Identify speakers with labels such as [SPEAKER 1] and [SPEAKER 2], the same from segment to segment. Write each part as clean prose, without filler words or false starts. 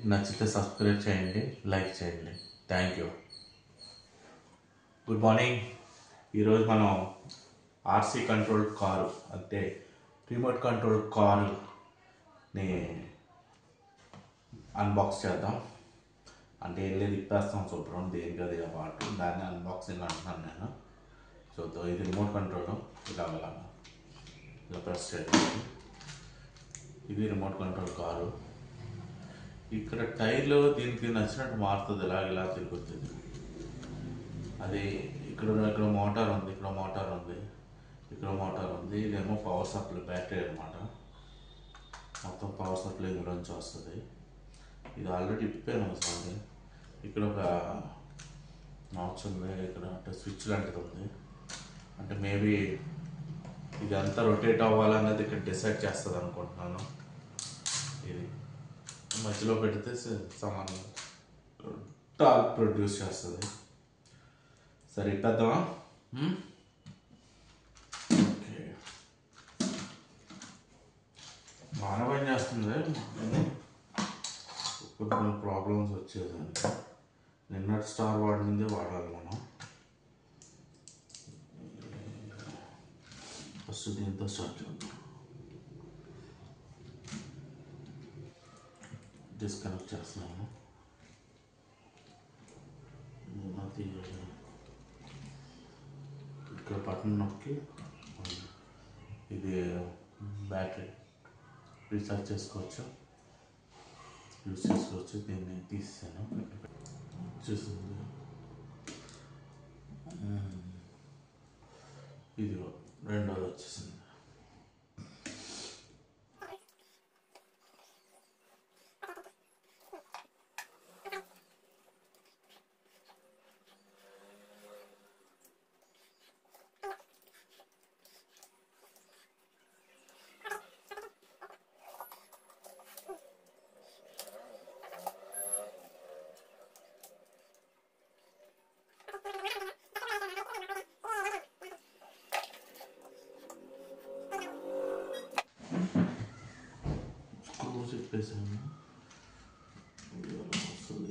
[SPEAKER 1] నచ్చితే సబ్స్క్రైబ్ చేయండి, లైక్ చేయండి. Thank you. Good morning. ఈరోజు మనం ఆర్సీ కంట్రోల్ కారు అంటే రిమోట్ కంట్రోల్ కారుని అన్బాక్స్ చేద్దాం. అంటే ఏం లేదు, ఇప్పేస్తాం శుభ్రం దేనికి అది పాటు దాన్ని అన్బాక్సింగ్ అంటున్నాను నేను. సో ఇది రిమోట్ కంట్రోల్ ఇలా ప్రెస్ చేయాలి. ఇది రిమోట్ కంట్రోల్ కారు. ఇక్కడ టైర్లు దీనికి నచ్చినట్టు మారుతుంది, ఇలా తిరుగుతుంది. అది ఇక్కడ మోటార్ ఉంది, ఇక్కడ మోటార్ ఉంది. ఇదేమో పవర్ సప్లై బ్యాటరీ అనమాట. మొత్తం పవర్ సప్లై ఇందులోంచి వస్తుంది. ఇది ఆల్రెడీ ఇప్పాను వస్తుంది. ఇక్కడ ఒక నాచ్ ఉంది, ఇక్కడ అంటే స్విచ్ లాంటిది ఉంది. అంటే మేబీ ఇది అంతా రొటేట్ అవ్వాలన్నది ఇక్కడ డిసైడ్ చేస్తుంది అనుకుంటున్నాను. ఇది మధ్యలో పెడితే సమానం టార్క్ ప్రొడ్యూస్ చేస్తుంది. సరే ఇప్పేద్దామా? ఓకే, బాగా పని చేస్తుంది. కొన్ని ప్రాబ్లమ్స్ వచ్చేదానికి నిన్నటి స్టార్ వాడిందే వాడాలి మనం. ఫస్ట్ దీంతో స్టార్ట్ చేద్దాం. డిస్కనెక్ట్ చేస్తున్నాను. ఇక్కడ బటన్ నొక్కి ఇది బ్యాటరీ రీఛార్జ్ చేసుకోవచ్చు, యూజ్ చేసుకోవచ్చు. దీన్ని తీసాను, వచ్చేసింది. ఇది రెండోది వచ్చేసింది. చెప్పేసాను,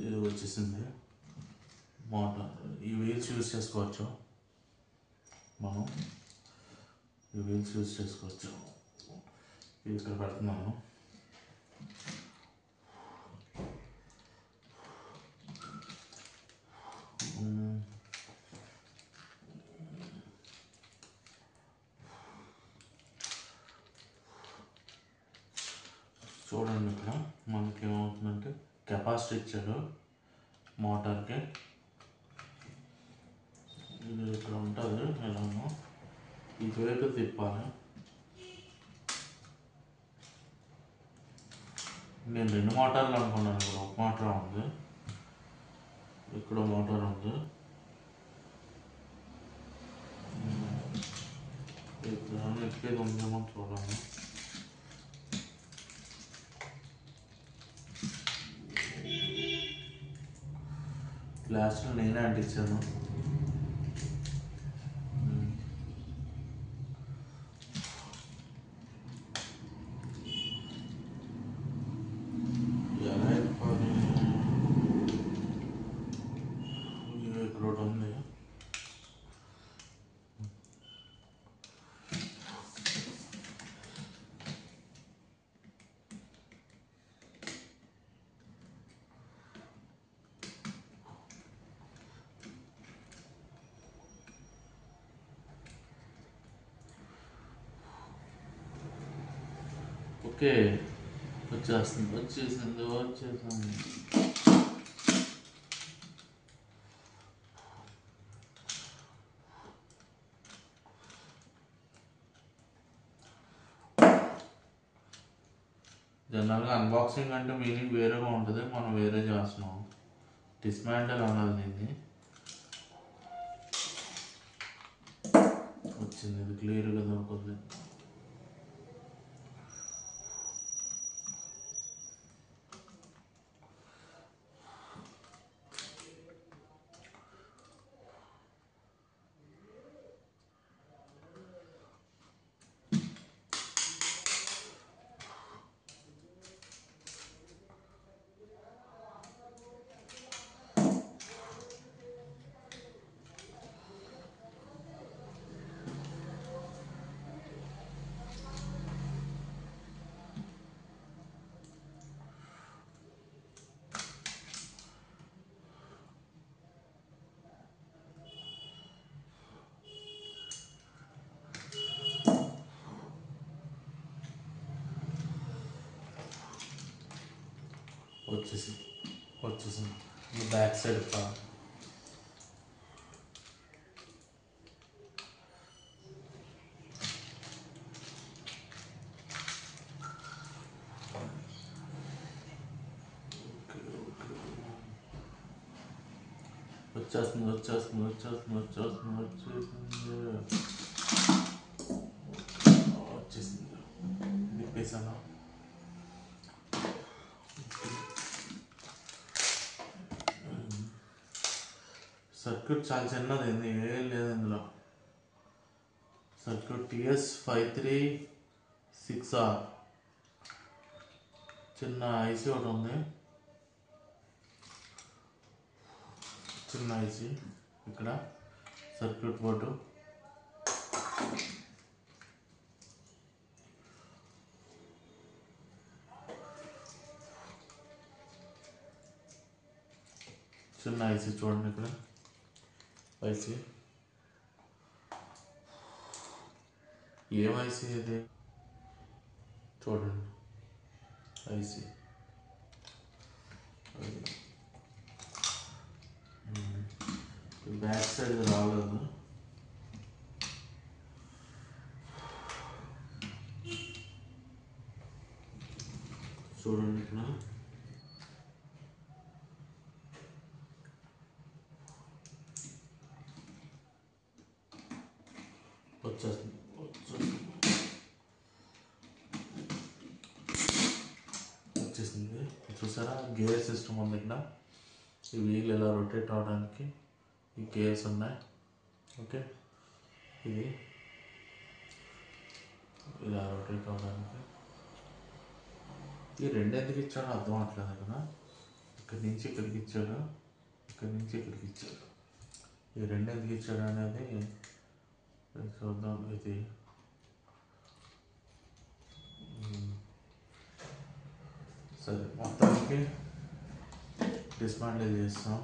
[SPEAKER 1] ఇది వచ్చేసింది మోటార్. ఈ వీల్స్ యూజ్ చేసుకోవచ్చు మనం, ఇది ఇక్కడ పెడుతున్నాను. చూడండి, ఇక్కడ మనకి ఏమవుతుందంటే కెపాసిటీ ఇచ్చాడు మోటార్కి. ఇది ఇక్కడ ఉంటుంది, ఎలాగో ఇటువైపు తిప్పాలి. నేను 2 మోటార్లు అనుకున్నాను. ఇక్కడ ఒక మోటార్ ఉంది, ఇక్కడ మోటార్ ఉంది. ఇక్కడ ఎక్కేది ఉందేమో చూడాలి. గ్లాస్లో నేనే అంటించాను. ఇక్కడ ఒకటి ఉంది. ఓకే, వచ్చేసింది. జనరల్గా అన్బాక్సింగ్ అంటే మీనింగ్ వేరేగా ఉంటుంది, మనం వేరే చేస్తున్నాం. డిస్మాంటల్ అన్నది దీన్ని. వచ్చింది, ఇది క్లియర్గా దొరుకుతుంది. వచ్చేసింది బ్యాక్ సైడ్ వచ్చేసింది విప్పేసాను. సర్క్యూట్ చాలా చిన్నది, ఏం లేదు ఇందులో. సర్క్యూట్ TS536R చిన్న ఐసీ ఒకటి ఉంది, చిన్న ఐసీ. ఇక్కడ సర్క్యూట్ బోర్డు, చిన్న ఐసీ చూడండి. ఇక్కడ ఐసీ, ఏం ఐసీ ఇది చూడండి. ఐసీ బ్యాక్ సైడ్ రాలేదు చూడండి. ఇక్కడ వచ్చేసింది. చూసారా, గేర్ సిస్టమ్ ఉంది. ఇక్కడ ఈ వీల్ ఇలా రొటేట్ అవడానికి ఈ గేర్స్ ఉన్నాయి. ఓకే, ఇది ఇలా రొటేట్ అవడానికి. ఈ రెండు ఎందుకు ఇచ్చాడో అర్థం అవట్లేదు. కదా ఇక్కడి నుంచి ఇక్కడికి ఇచ్చాడు, ఇక్కడి నుంచి ఇక్కడికి ఇచ్చాడు. ఈ రెండు ఎందుకు ఇచ్చాడు అనేది చూద్దాం. ఇది సరే, మొత్తానికి డిస్మాంటిల్ చేస్తాం.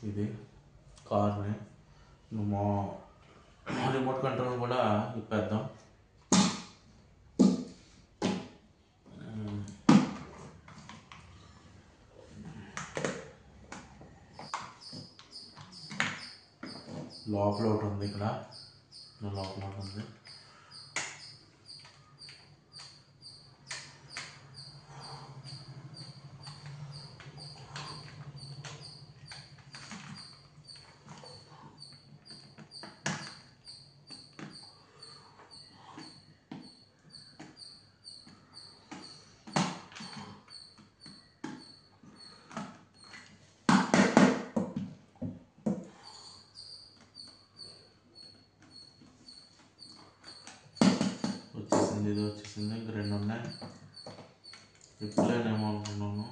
[SPEAKER 1] ఇది కార్ని రిమోట్ కంట్రోల్ కూడా ఇప్పేద్దాం. లోపల ఒకటి ఉంది, ఇక్కడ లోపల ఒకటి ఉంది. ఇది వచ్చేసింది. ఇంక రెండు ఉన్నాయి. ఇప్పుడేనేమో అనుకున్నాను.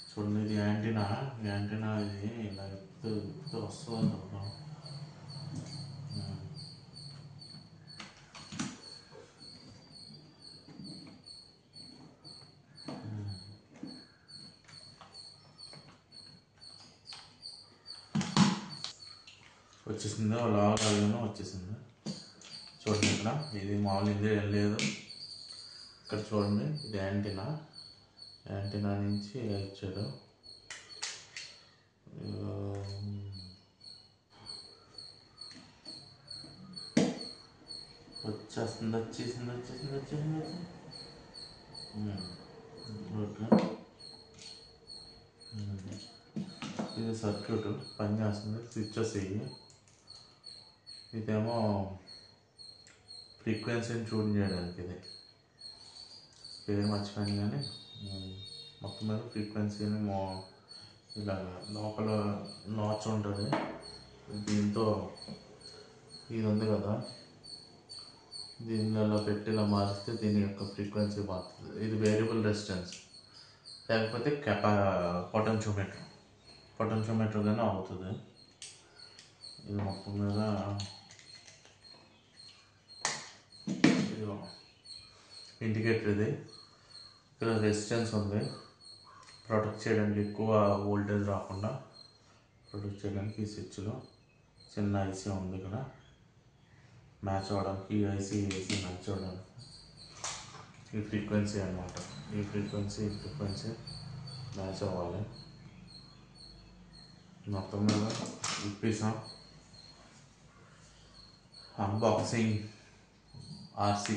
[SPEAKER 1] చూడండి, ఇది యాంటీనా. ఇది ఇలా ఎప్పుడు వస్తుంది అనుకుంటాం. వచ్చేసింది, లాగాను వచ్చేసింది. చూడండి, ఇక్కడ ఇది మామూలు ఇందులో ఏం లేదు. ఇక్కడ చూడండి, ఇది యాంటీనా నుంచి ఇచ్చాడు. వచ్చేసింది. ఓకే, ఇది సర్క్యూట్ పనిచేస్తుంది. స్విచ్చెస్ ఇవి. ఇదేమో ఫ్రీక్వెన్సీని ట్యూన్ చేయడానికి. ఇది పేరు మర్చిపోయింది, కానీ మొత్తం మీద ఫ్రీక్వెన్సీని ఇలా లోపల నాచ్ ఉంటుంది. దీంతో ఇది ఉంది కదా, దీనిలో పెట్టి ఇలా మారిస్తే దీని యొక్క ఫ్రీక్వెన్సీ మారుతుంది. ఇది వేరియబుల్ రెసిస్టెన్స్, లేకపోతే పొటెన్షియోమీటర్ గానే అవుతుంది. ఇది మొత్తం మీద ఇండికేటర్. ఇది ఇక్కడ రెసిస్టెన్స్ ఉంది, ప్రొటెక్ట్ చేయడానికి, ఎక్కువ వోల్టేజ్ రాకుండా ప్రొటెక్ట్ చేయడానికి. ఈ స్విచ్లో చిన్న ఐసీ ఉంది, ఇక్కడ మ్యాచ్ అవ్వడానికి. ఈ ఐసీ మ్యాచ్ అవ్వడానికి ఈ ఫ్రీక్వెన్సీ అన్నమాట. ఈ ఫ్రీక్వెన్సీ మ్యాచ్ అవ్వాలి. మొత్తం మీద ఇప్పిస్తాం. Unboxing RC